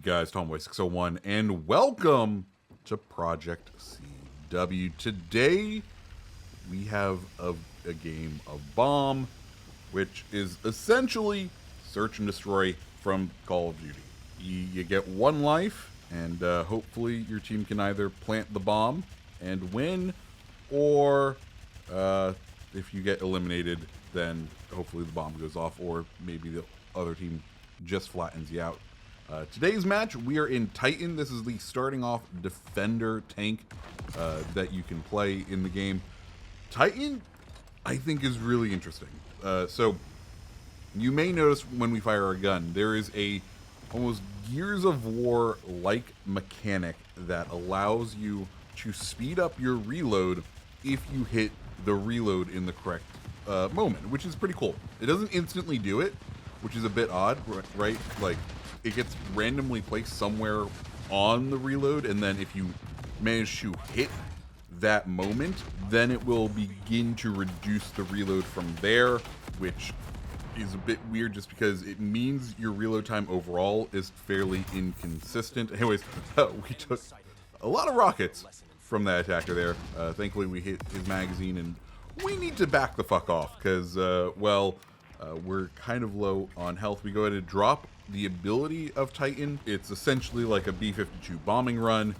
guys, Tomboy601, and welcome to Project CW. Today, we have a game of Bomb, which is essentially search and destroy from Call of Duty. You get one life, and hopefully your team can either plant the bomb and win, or if you get eliminated, then hopefully the bomb goes off, or maybe the other team just flattens you out. Today's match, we are in Titan. This is the starting off defender tank that you can play in the game. Titan, I think, is really interesting. So you may notice when we fire a gun, there is a almost Gears of War like mechanic that allows you to speed up your reload if you hit the reload in the correct moment, which is pretty cool. It doesn't instantly do it, which is a bit odd, right? Like, it gets randomly placed somewhere on the reload, and then if you manage to hit that moment, then it will begin to reduce the reload from there, which is a bit weird just because it means your reload time overall is fairly inconsistent. Anyways, we took a lot of rockets from that attacker there. Thankfully, we hit his magazine, and we need to back the fuck off because, we're kind of low on health. We go ahead and drop the ability of Titan. It's essentially like a B-52 bombing run,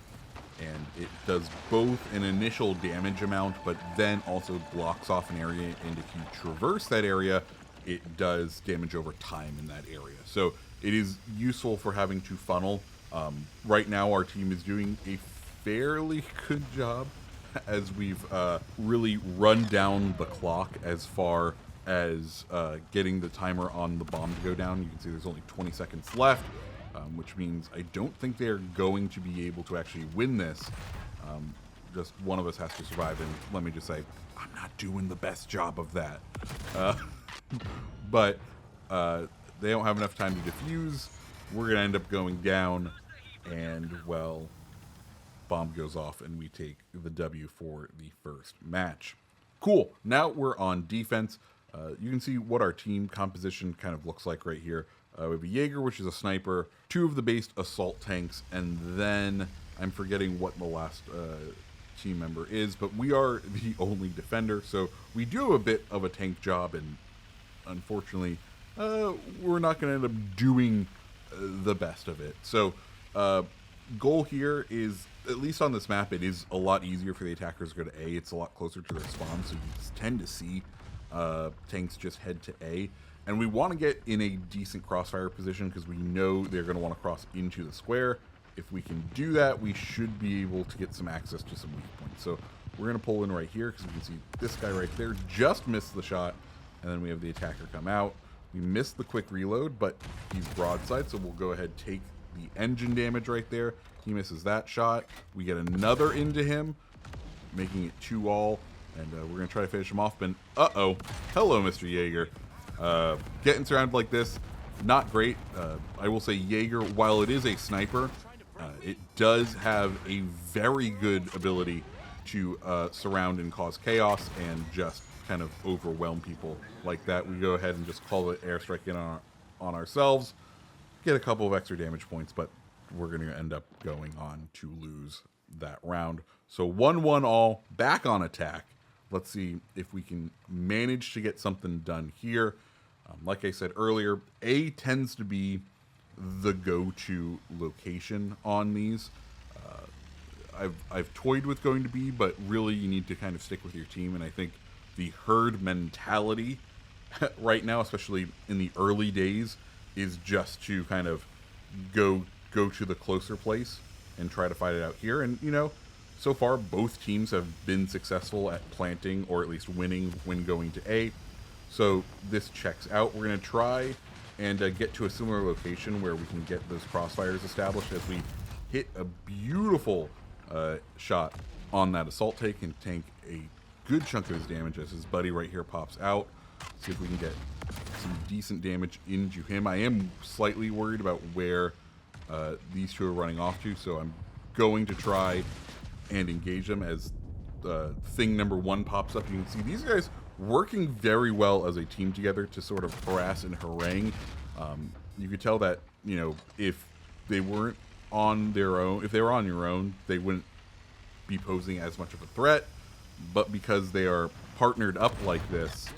and it does both an initial damage amount, but then also blocks off an area, and if you traverse that area, it does damage over time in that area. So it is useful for having to funnel. Right now, our team is doing a fairly good job as we've really run down the clock as far as getting the timer on the bomb to go down. You can see there's only 20 seconds left, which means I don't think they're going to be able to actually win this. Just one of us has to survive, and let me just say, I'm not doing the best job of that. But they don't have enough time to defuse. We're going to end up going down, and, well, bomb goes off, and we take the W for the first match. Cool. Now we're on defense. You can see what our team composition kind of looks like right here. We have a Jaeger, which is a sniper, 2 of the based assault tanks, and then I'm forgetting what the last team member is, but we are the only defender, so we do a bit of a tank job, and unfortunately, we're not going to end up doing the best of it. So, goal here is, at least on this map, it is a lot easier for the attackers to go to A. It's a lot closer to their spawn, so you tend to see tanks just head to A. And we want to get in a decent crossfire position because we know they're going to want to cross into the square. If we can do that, we should be able to get some access to some weak points. So we're going to pull in right here because you can see this guy right there just missed the shot. And then we have the attacker come out. We missed the quick reload, but he's broadside, so we'll go ahead and take the engine damage right there. He misses that shot. We get another into him, making it 2-all, and we're going to try to finish him off. But uh-oh. Hello, Mr. Jaeger. Getting surrounded like this, not great. I will say Jaeger, while it is a sniper, it does have a very good ability to surround and cause chaos and just kind of overwhelm people like that. We go ahead and just call it airstrike in on ourselves, get a couple of extra damage points, but we're going to end up going on to lose that round. So 1-1 all, back on attack. Let's see if we can manage to get something done here. Like I said earlier, A tends to be the go-to location on these. I've toyed with going to B, but really you need to kind of stick with your team, and I think the herd mentality right now, especially in the early days, is just to kind of go to the closer place and try to fight it out here. And, you know, so far both teams have been successful at planting, or at least winning when going to A. So this checks out. We're going to try and get to a similar location where we can get those crossfires established as we hit a beautiful shot on that assault tank and tank a good chunk of his damage as his buddy right here pops out. See if we can get some decent damage into him. I am slightly worried about where these two are running off to, so I'm going to try and engage them as thing number 1 pops up. You can see these guys working very well as a team together to sort of harass and harangue. You could tell that, you know, if they weren't on their own, if they were on your own, they wouldn't be posing as much of a threat. But because they are partnered up like this,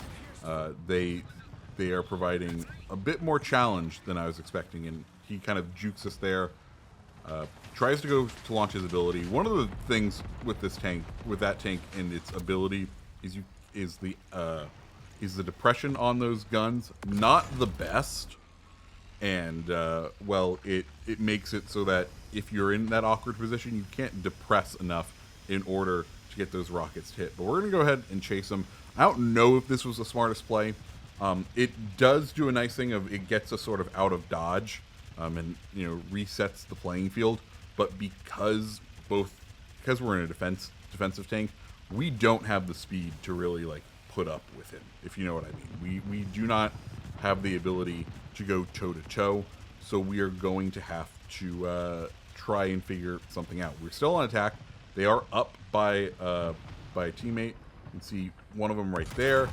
they are providing a bit more challenge than I was expecting, and he kind of jukes us there. Tries to go to launch his ability. One of the things with this tank, with that tank and its ability, is the depression on those guns. Not the best, and well, it makes it so that if you're in that awkward position, you can't depress enough in order to get those rockets to hit. But we're gonna go ahead and chase them. I don't know if this was the smartest play. It does do a nice thing of it gets us sort of out of dodge, and resets the playing field. But because we're in a defensive tank, we don't have the speed to really like put up with him, if you know what I mean. We do not have the ability to go toe to toe, so we are going to have to try and figure something out. We're still on attack. They are up by a teammate. You can see one of them right there.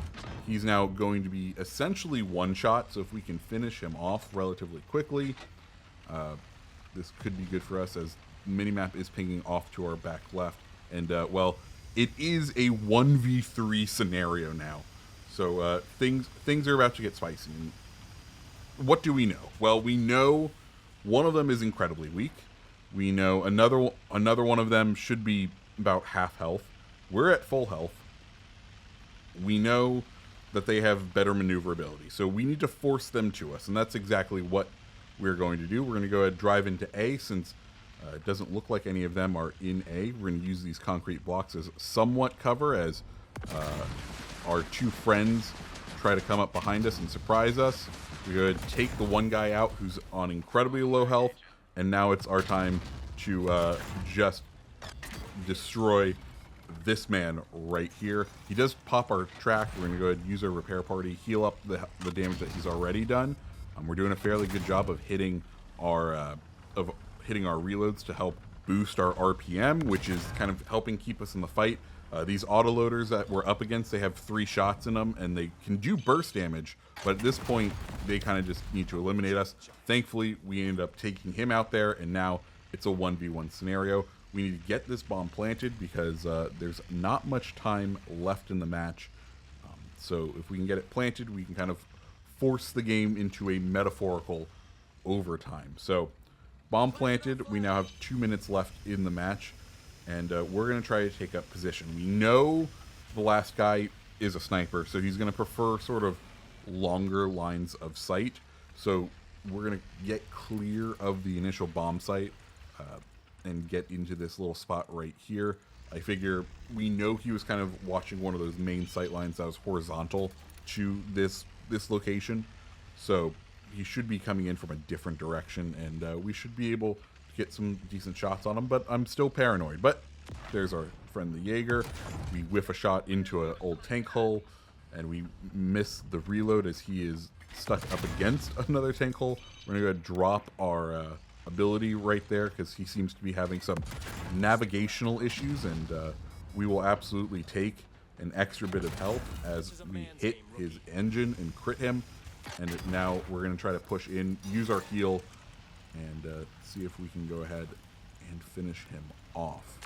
He's now going to be essentially one shot, so if we can finish him off relatively quickly, this could be good for us, as minimap is pinging off to our back left. And, well, it is a 1v3 scenario now. So things are about to get spicy. And what do we know? Well, we know one of them is incredibly weak. We know another one of them should be about half health. We're at full health. We know that they have better maneuverability, so we need to force them to us, and that's exactly what we're going to do. We're going to go ahead and drive into A, since it doesn't look like any of them are in A. We're going to use these concrete blocks as somewhat cover, as our two friends try to come up behind us and surprise us. We go ahead and take the one guy out who's on incredibly low health, and now it's our time to just destroy this man right here. He does pop our track. We're going to go ahead and use our repair party, heal up the damage that he's already done. We're doing a fairly good job of hitting our reloads to help boost our RPM, which is kind of helping keep us in the fight. These autoloaders that we're up against, they have 3 shots in them, and they can do burst damage, but at this point, they kind of just need to eliminate us. Thankfully, we ended up taking him out there, and now it's a 1v1 scenario. We need to get this bomb planted because there's not much time left in the match. So if we can get it planted, we can kind of force the game into a metaphorical overtime. So bomb planted, we now have 2 minutes left in the match, and we're going to try to take up position. We know the last guy is a sniper, so he's going to prefer sort of longer lines of sight. So we're going to get clear of the initial bomb site and get into this little spot right here. I figure we know he was kind of watching one of those main sight lines that was horizontal to this location, so he should be coming in from a different direction, and we should be able to get some decent shots on him, but I'm still paranoid. But there's our friend the Jaeger. We whiff a shot into an old tank hull, and we miss the reload as he is stuck up against another tank hull. We're going to go drop our ability right there because he seems to be having some navigational issues, and we will absolutely take an extra bit of health as we hit his engine and crit him. And now we're going to try to push in, use our heal, and see if we can go ahead and finish him off.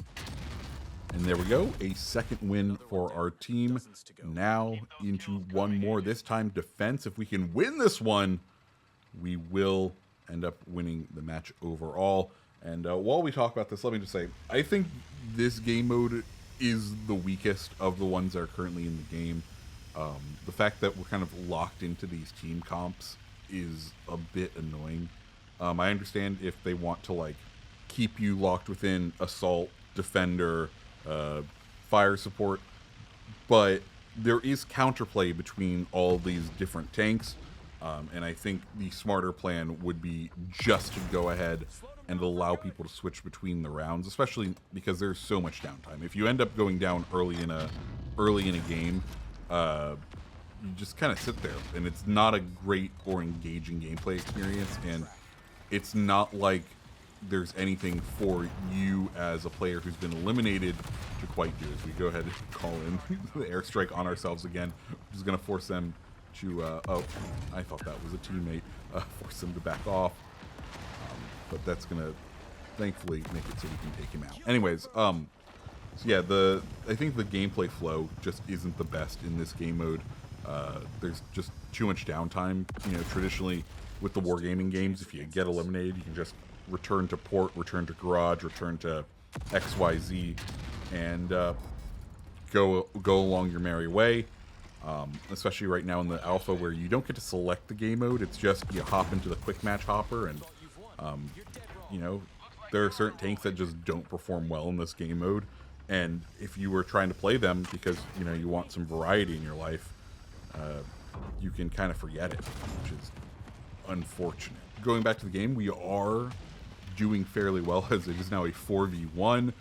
And there we go, a second win for our team. Now into one more, this time defense. If we can win this one, we will end up winning the match overall. And while we talk about this, let me just say, I think this game mode is the weakest of the ones that are currently in the game. The fact that we're kind of locked into these team comps is a bit annoying. I understand if they want to like keep you locked within assault, defender, fire support, but there is counterplay between all these different tanks, and I think the smarter plan would be just to go ahead and allow people to switch between the rounds, especially because there's so much downtime. If you end up going down early in a game, you just kind of sit there, and it's not a great or engaging gameplay experience, and it's not like there's anything for you as a player who's been eliminated to quite do. As we go ahead and call in the airstrike on ourselves again, which is going to force them to, oh, I thought that was a teammate, force them to back off. but that's going to thankfully make it so we can take him out. Anyways, so yeah, I think the gameplay flow just isn't the best in this game mode. There's just too much downtime. You know, traditionally with the wargaming games, if you get eliminated, you can just return to port, return to garage, return to XYZ, and go along your merry way. Especially right now in the alpha, where you don't get to select the game mode. It's just you hop into the quick match hopper, and you know, there are certain tanks that just don't perform well in this game mode. And if you were trying to play them because, you know, you want some variety in your life, you can kind of forget it, which is unfortunate. Going back to the game, we are doing fairly well, as it is now a 4v1.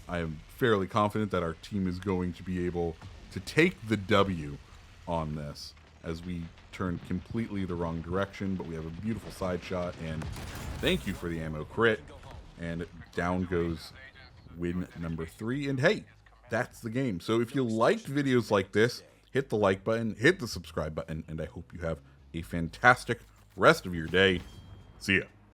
I am fairly confident that our team is going to be able to take the W on this, as we turned completely the wrong direction, but we have a beautiful side shot, and thank you for the ammo crit, and down goes win number 3. And hey, that's the game. So if you liked videos like this, hit the like button, hit the subscribe button, and I hope you have a fantastic rest of your day. See ya.